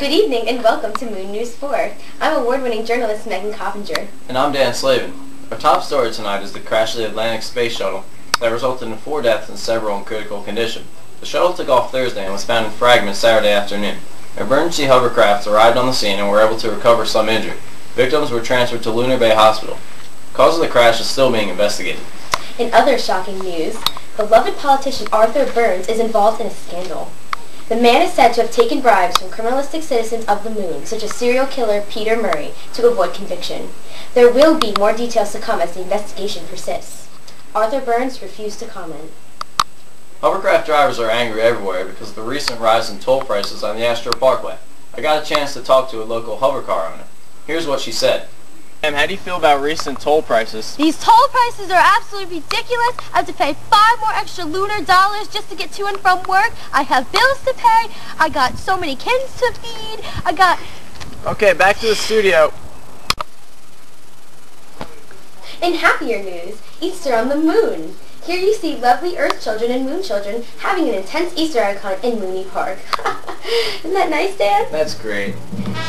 Good evening and welcome to Moon News 4. I'm award-winning journalist Megan Coppinger. And I'm Dan Slavin. Our top story tonight is the crash of the Atlantic Space Shuttle that resulted in 4 deaths and several in critical condition. The shuttle took off Thursday and was found in fragments Saturday afternoon. Emergency hovercrafts arrived on the scene and were able to recover some injured. Victims were transferred to Lunar Bay Hospital. The cause of the crash is still being investigated. In other shocking news, beloved politician Arthur Burns is involved in a scandal. The man is said to have taken bribes from criminalistic citizens of the moon, such as serial killer Peter Murray, to avoid conviction. There will be more details to come as the investigation persists. Arthur Burns refused to comment. Hovercraft drivers are angry everywhere because of the recent rise in toll prices on the Astro Parkway. I got a chance to talk to a local hovercar owner. Here's what she said. Ma'am, how do you feel about recent toll prices? These toll prices are absolutely ridiculous. I have to pay 5 more extra lunar dollars just to get to and from work. I have bills to pay. I got so many kids to feed. Okay, back to the studio. In happier news, Easter on the moon. Here you see lovely Earth children and Moon children having an intense Easter egg hunt in Mooney Park. Isn't that nice, Dan? That's great.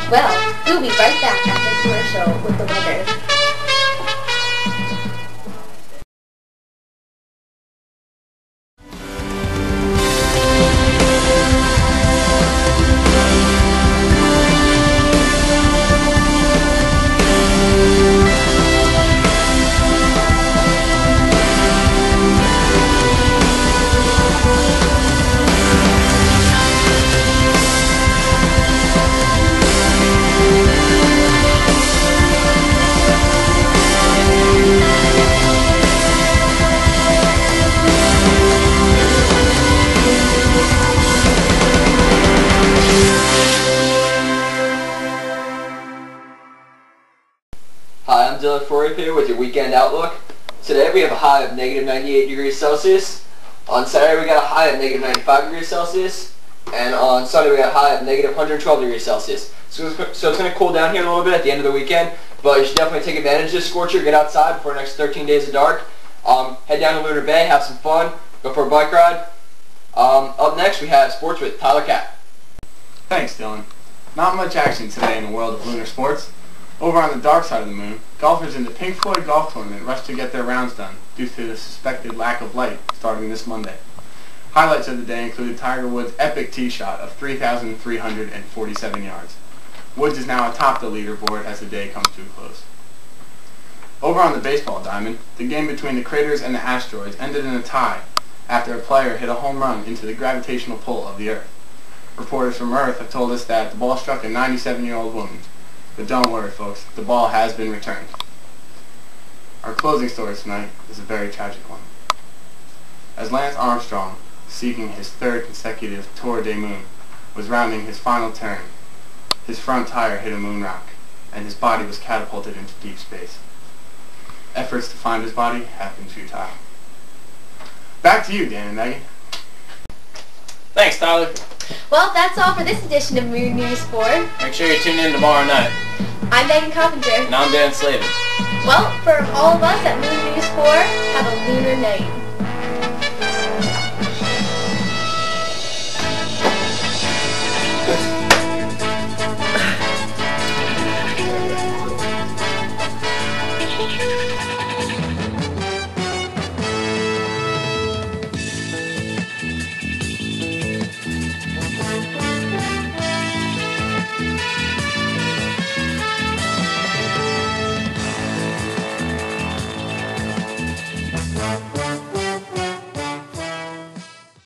Well, we'll be right back after the commercial with the weather. Hi, I'm Dylan Forey here with your weekend outlook. Today we have a high of negative 98 degrees Celsius. On Saturday we got a high of negative 95 degrees Celsius. And on Sunday we got a high of negative 112 degrees Celsius. So it's going to cool down here a little bit at the end of the weekend. But you should definitely take advantage of this scorcher. Get outside before the next 13 days of dark. Head down to Lunar Bay, have some fun, go for a bike ride. Up next we have sports with Tyler Capp. Thanks, Dylan. Not much action today in the world of lunar sports. Over on the dark side of the moon, golfers in the Pink Floyd golf tournament rushed to get their rounds done due to the suspected lack of light starting this Monday. Highlights of the day included Tiger Woods' epic tee shot of 3,347 yards. Woods is now atop the leaderboard as the day comes to a close. Over on the baseball diamond, the game between the Craters and the Asteroids ended in a tie after a player hit a home run into the gravitational pull of the Earth. Reporters from Earth have told us that the ball struck a 97-year-old woman. But don't worry, folks, the ball has been returned. Our closing story tonight is a very tragic one. As Lance Armstrong, seeking his 3rd consecutive Tour de Moon, was rounding his final turn, his front tire hit a moon rock, and his body was catapulted into deep space. Efforts to find his body have been futile. Back to you, Dan and Megan. Thanks, Tyler. Well, that's all for this edition of Moon News 4. Make sure you tune in tomorrow night. I'm Megan Coppinger. And I'm Dan Slavin. Well, for all of us at Moon News 4, have a lunar night.